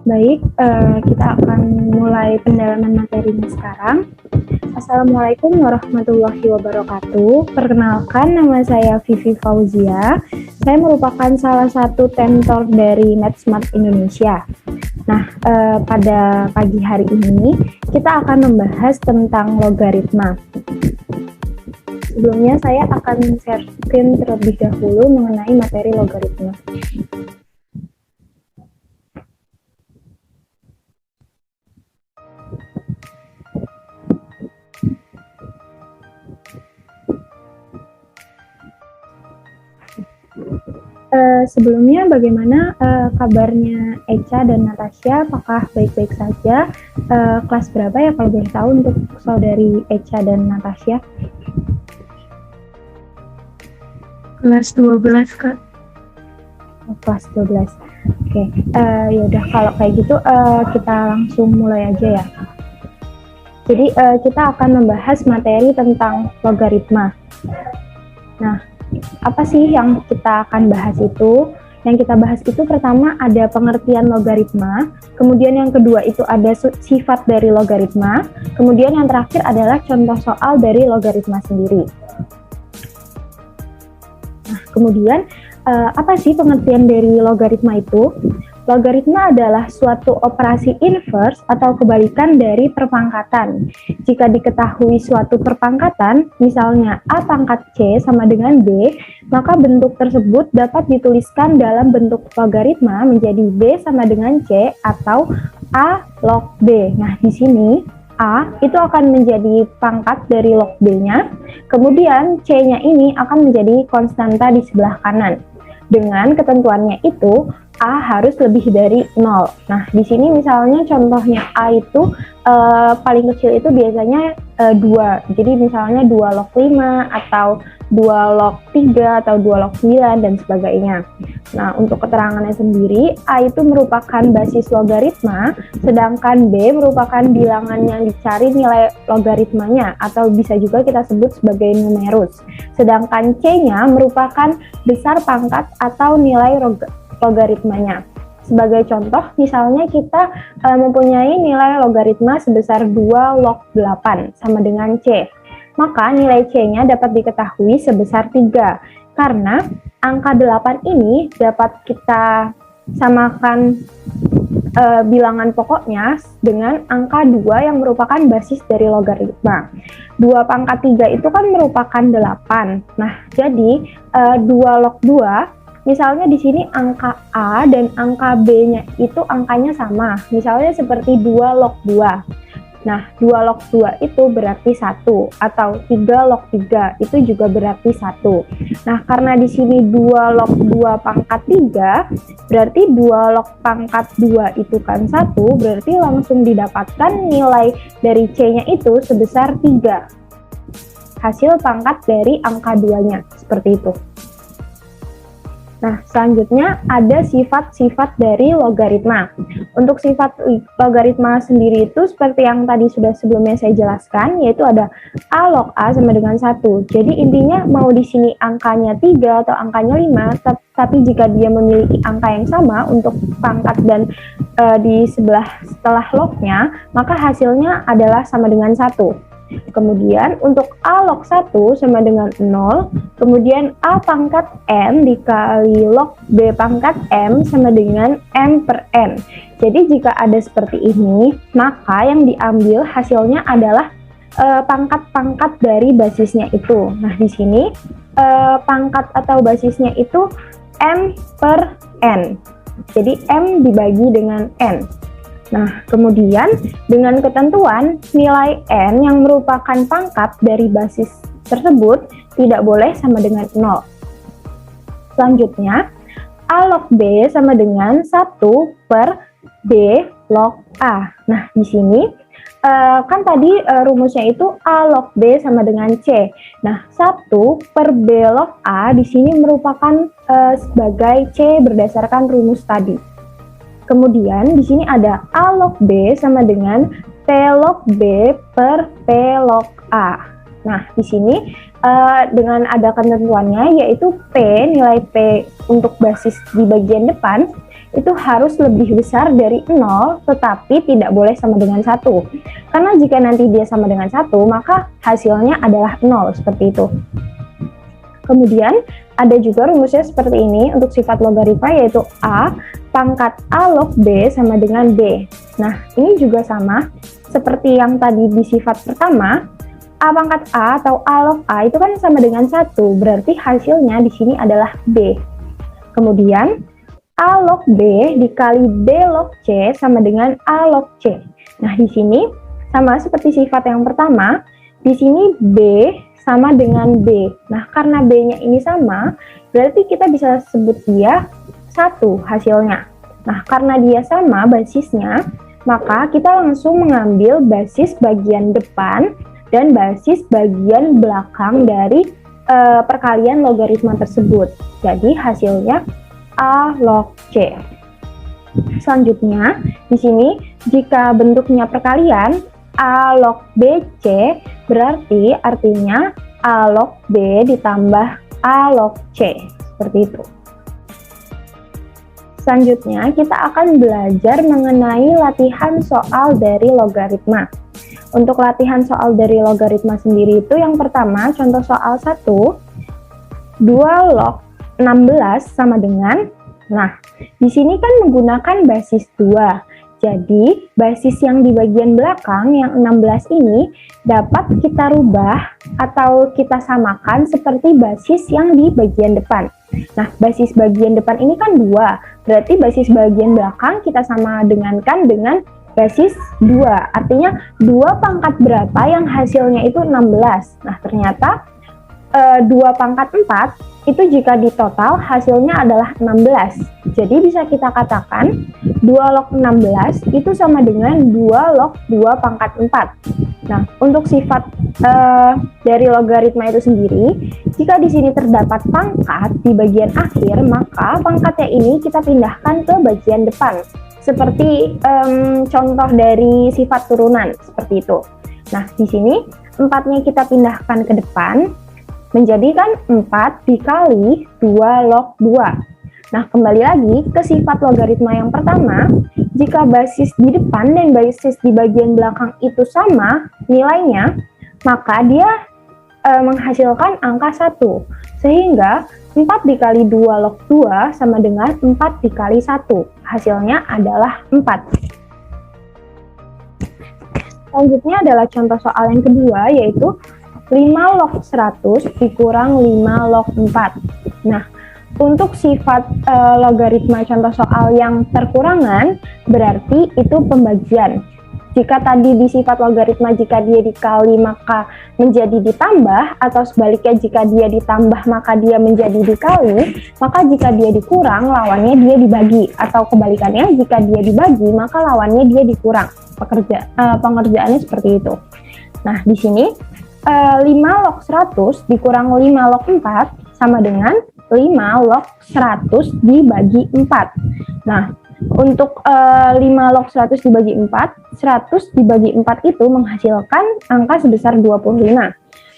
Baik, kita akan mulai pendalaman materinya sekarang. Assalamualaikum warahmatullahi wabarakatuh. Perkenalkan, nama saya Vivi Fauzia. Saya merupakan salah satu tentor dari NetSmart Indonesia. Nah, pada pagi hari ini kita akan membahas tentang logaritma. Sebelumnya saya akan share screen terlebih dahulu mengenai materi logaritma. Sebelumnya bagaimana kabarnya Echa dan Natasha? Apakah baik-baik saja? Kelas berapa ya kalau boleh tahu untuk saudari Echa dan Natasha? Kelas 12, Kak. Kelas 12. Oke, yaudah kalau kayak gitu kita langsung mulai aja ya. Jadi kita akan membahas materi tentang logaritma. Nah, apa sih yang kita akan bahas itu? Yang kita bahas itu pertama ada pengertian logaritma, kemudian yang kedua itu ada sifat dari logaritma, kemudian yang terakhir adalah contoh soal dari logaritma sendiri. Nah, kemudian apa sih pengertian dari logaritma itu? Logaritma adalah suatu operasi inverse atau kebalikan dari perpangkatan. Jika diketahui suatu perpangkatan, misalnya A pangkat C sama dengan B, maka bentuk tersebut dapat dituliskan dalam bentuk logaritma menjadi B sama dengan C atau A log B. Nah, di sini A itu akan menjadi pangkat dari log B-nya, kemudian C-nya ini akan menjadi konstanta di sebelah kanan. Dengan ketentuannya itu, A harus lebih dari 0. Nah, di sini misalnya contohnya A itu paling kecil itu biasanya 2. Jadi misalnya 2 log 5 atau 2 log 3 atau 2 log 9 dan sebagainya. Nah, untuk keterangannya sendiri, A itu merupakan basis logaritma, sedangkan B merupakan bilangan yang dicari nilai logaritmanya atau bisa juga kita sebut sebagai numerus. Sedangkan C-nya merupakan besar pangkat atau nilai logaritmanya. Sebagai contoh, misalnya kita mempunyai nilai logaritma sebesar 2 log 8 sama dengan C. Maka nilai C-nya dapat diketahui sebesar 3. Karena angka 8 ini dapat kita samakan bilangan pokoknya dengan angka 2 yang merupakan basis dari logaritma. 2 pangkat 3 itu kan merupakan 8. Nah, jadi 2 log 2 misalnya di sini angka A dan angka B-nya itu angkanya sama. Misalnya seperti 2 log 2. Nah, 2 log 2 itu berarti 1 atau 3 log 3 itu juga berarti 1. Nah, karena di sini 2 log 2 pangkat 3, berarti 2 log pangkat 2 itu kan 1, berarti langsung didapatkan nilai dari C-nya itu sebesar 3. Hasil pangkat dari angka 2-nya, seperti itu. Nah, selanjutnya ada sifat-sifat dari logaritma. Untuk sifat logaritma sendiri itu seperti yang tadi sudah sebelumnya saya jelaskan, yaitu ada A log A sama dengan 1. Jadi intinya mau di sini angkanya 3 atau angkanya 5, tapi jika dia memiliki angka yang sama untuk pangkat dan di setelah lognya, maka hasilnya adalah sama dengan 1. Kemudian untuk A log 1 sama dengan 0, kemudian A pangkat M dikali log B pangkat M sama dengan M per N. Jadi jika ada seperti ini, maka yang diambil hasilnya adalah pangkat-pangkat dari basisnya itu. Nah, di sini pangkat atau basisnya itu M per N. Jadi M dibagi dengan N. Nah, kemudian dengan ketentuan nilai N yang merupakan pangkat dari basis tersebut tidak boleh sama dengan 0. Selanjutnya, A log B sama dengan 1 per B log A. Nah, di sini kan tadi rumusnya itu A log B sama dengan C. Nah, 1 per B log A di sini merupakan sebagai C berdasarkan rumus tadi. Kemudian di sini ada A log B sama dengan T log B per P log A. Nah, di sini dengan ada ketentuannya, yaitu nilai P untuk basis di bagian depan itu harus lebih besar dari 0, tetapi tidak boleh sama dengan 1. Karena jika nanti dia sama dengan 1, maka hasilnya adalah 0, seperti itu. Kemudian, ada juga rumusnya seperti ini untuk sifat logaritma, yaitu A pangkat A log B sama dengan B. Nah, ini juga sama seperti yang tadi di sifat pertama. A pangkat A atau A log A itu kan sama dengan 1, berarti hasilnya di sini adalah B. Kemudian, A log B dikali B log C sama dengan A log C. Nah, di sini sama seperti sifat yang pertama, di sini B sama dengan B. Nah, karena B-nya ini sama, berarti kita bisa sebut dia 1 hasilnya. Nah, karena dia sama basisnya, maka kita langsung mengambil basis bagian depan dan basis bagian belakang dari perkalian logaritma tersebut. Jadi hasilnya A log C. Selanjutnya, di sini jika bentuknya perkalian A log BC, berarti artinya A log B ditambah A log C, seperti itu. Selanjutnya, kita akan belajar mengenai latihan soal dari logaritma. Untuk latihan soal dari logaritma sendiri itu yang pertama, contoh soal 1, 2 log 16 sama dengan, nah, di sini kan menggunakan basis 2. Jadi, basis yang di bagian belakang yang 16 ini dapat kita rubah atau kita samakan seperti basis yang di bagian depan. Nah, basis bagian depan ini kan 2, berarti basis bagian belakang kita sama dengankan dengan basis 2. Artinya 2 pangkat berapa yang hasilnya itu 16. Nah, ternyata 2 pangkat 4 itu jika ditotal hasilnya adalah 16. Jadi bisa kita katakan 2 log 16 itu sama dengan 2 log 2 pangkat 4. Nah, untuk sifat dari logaritma itu sendiri, jika di sini terdapat pangkat di bagian akhir, maka pangkatnya ini kita pindahkan ke bagian depan. Seperti contoh dari sifat turunan, seperti itu. Nah, di sini 4-nya kita pindahkan ke depan, menjadikan 4 dikali 2 log 2. Nah, kembali lagi ke sifat logaritma yang pertama, jika basis di depan dan basis di bagian belakang itu sama nilainya, maka dia menghasilkan angka 1. Sehingga 4 dikali 2 log 2 sama dengan 4 dikali 1. Hasilnya adalah 4. Selanjutnya adalah contoh soal yang kedua, yaitu 5 log 100 dikurang 5 log 4. Nah, untuk sifat logaritma contoh soal yang terkurangan, berarti itu pembagian. Jika tadi di sifat logaritma jika dia dikali maka menjadi ditambah, atau sebaliknya jika dia ditambah maka dia menjadi dikali, maka jika dia dikurang lawannya dia dibagi, atau kebalikannya jika dia dibagi maka lawannya dia dikurang. Pengerjaannya seperti itu. Nah, di sini 5 log 100 dikurang 5 log 4 sama dengan 5 log 100 dibagi 4. Nah, untuk 5 log 100 dibagi 4, 100 dibagi 4 itu menghasilkan angka sebesar 25.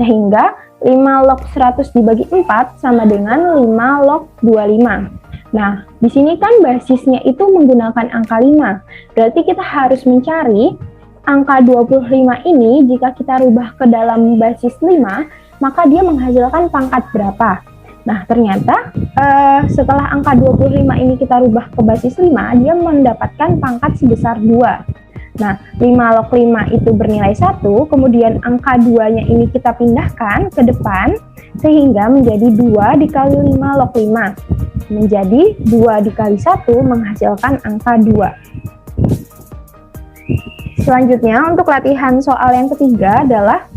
Sehingga 5 log 100 dibagi 4 sama dengan 5 log 25. Nah, di sini kan basisnya itu menggunakan angka 5. Berarti kita harus mencari angka 25 ini jika kita rubah ke dalam basis 5, maka dia menghasilkan pangkat berapa? Nah, ternyata setelah angka 25 ini kita rubah ke basis 5, dia mendapatkan pangkat sebesar 2. Nah, 5 log 5 itu bernilai 1, kemudian angka 2-nya ini kita pindahkan ke depan, sehingga menjadi 2 dikali 5 log 5. Menjadi 2 dikali 1 menghasilkan angka 2. Selanjutnya, untuk latihan soal yang ketiga adalah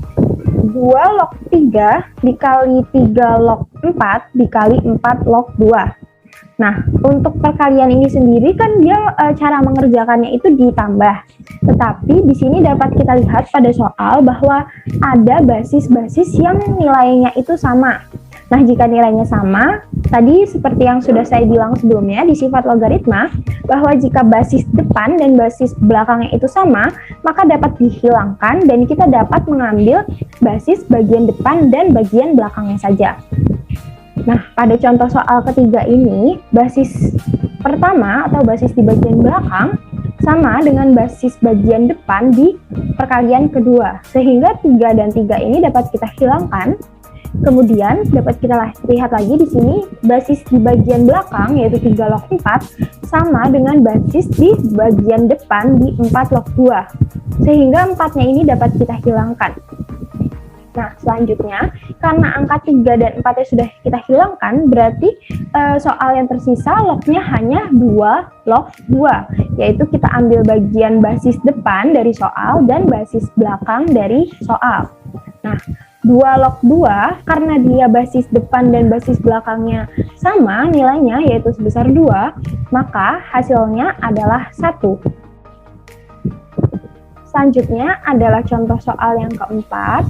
2 log 3 dikali 3 log 4 dikali 4 log 2. Nah, untuk perkalian ini sendiri kan dia cara mengerjakannya itu ditambah. Tetapi di sini dapat kita lihat pada soal bahwa ada basis-basis yang nilainya itu sama. Nah, jika nilainya sama, tadi seperti yang sudah saya bilang sebelumnya di sifat logaritma, bahwa jika basis depan dan basis belakangnya itu sama, maka dapat dihilangkan dan kita dapat mengambil basis bagian depan dan bagian belakangnya saja. Nah, pada contoh soal ketiga ini, basis pertama atau basis di bagian belakang sama dengan basis bagian depan di perkalian kedua, sehingga 3 dan 3 ini dapat kita hilangkan. Kemudian dapat kita lihat lagi di sini basis di bagian belakang yaitu 3 log 4 sama dengan basis di bagian depan di 4 log 2. Sehingga 4-nya ini dapat kita hilangkan. Nah, selanjutnya karena angka 3 dan 4-nya sudah kita hilangkan, berarti soal yang tersisa lognya hanya 2 log 2, yaitu kita ambil bagian basis depan dari soal dan basis belakang dari soal. Nah, 2 log 2 karena dia basis depan dan basis belakangnya sama nilainya yaitu sebesar 2, maka hasilnya adalah 1. Selanjutnya adalah contoh soal yang keempat.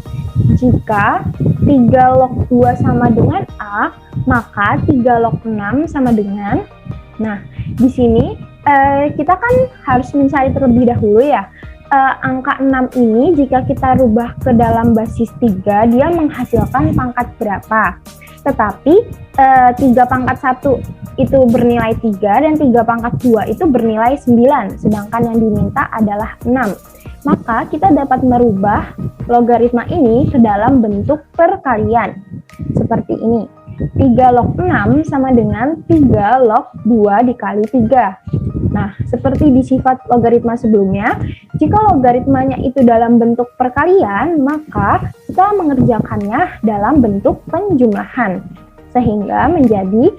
Jika 3 log 2 sama dengan A, maka 3 log 6 sama dengan. Nah, di sini kita kan harus mencari terlebih dahulu ya. Angka 6 ini jika kita rubah ke dalam basis 3, dia menghasilkan pangkat berapa? Tetapi 3 pangkat 1 itu bernilai 3 dan 3 pangkat 2 itu bernilai 9, sedangkan yang diminta adalah 6. Maka kita dapat merubah logaritma ini ke dalam bentuk perkalian. Seperti ini. 3 log 6 sama dengan 3 log 2 dikali 3. Nah, seperti di sifat logaritma sebelumnya, jika logaritmanya itu dalam bentuk perkalian, maka kita mengerjakannya dalam bentuk penjumlahan. Sehingga menjadi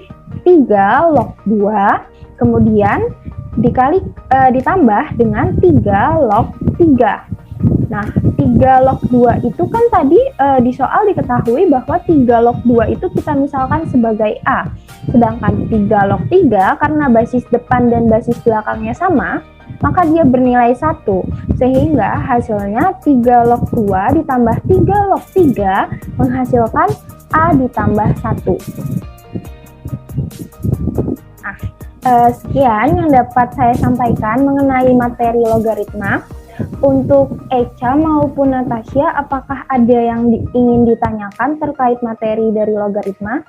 3 log 2, kemudian ditambah dengan 3 log 3. Nah, 3 log 2 itu kan tadi di soal diketahui bahwa 3 log 2 itu kita misalkan sebagai A. Sedangkan 3 log 3 karena basis depan dan basis belakangnya sama, maka dia bernilai 1. Sehingga hasilnya 3 log 2 ditambah 3 log 3 menghasilkan A ditambah 1. Nah, sekian yang dapat saya sampaikan mengenai materi logaritma. Untuk Echa maupun Natasha, apakah ada yang ingin ditanyakan terkait materi dari logaritma?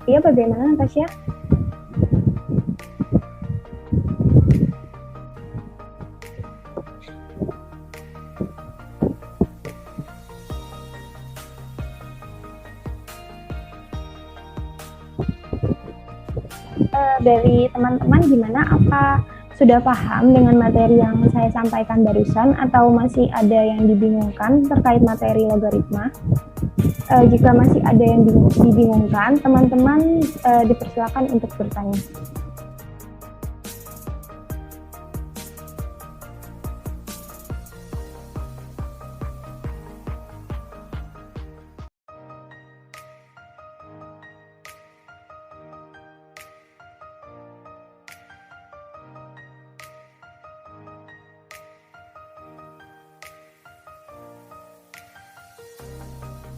Iya, bagaimana Natasha? Dari teman-teman gimana? Apa sudah paham dengan materi yang saya sampaikan barusan atau masih ada yang dibingungkan terkait materi logaritma? Jika masih ada yang dibingungkan, teman-teman dipersilakan untuk bertanya.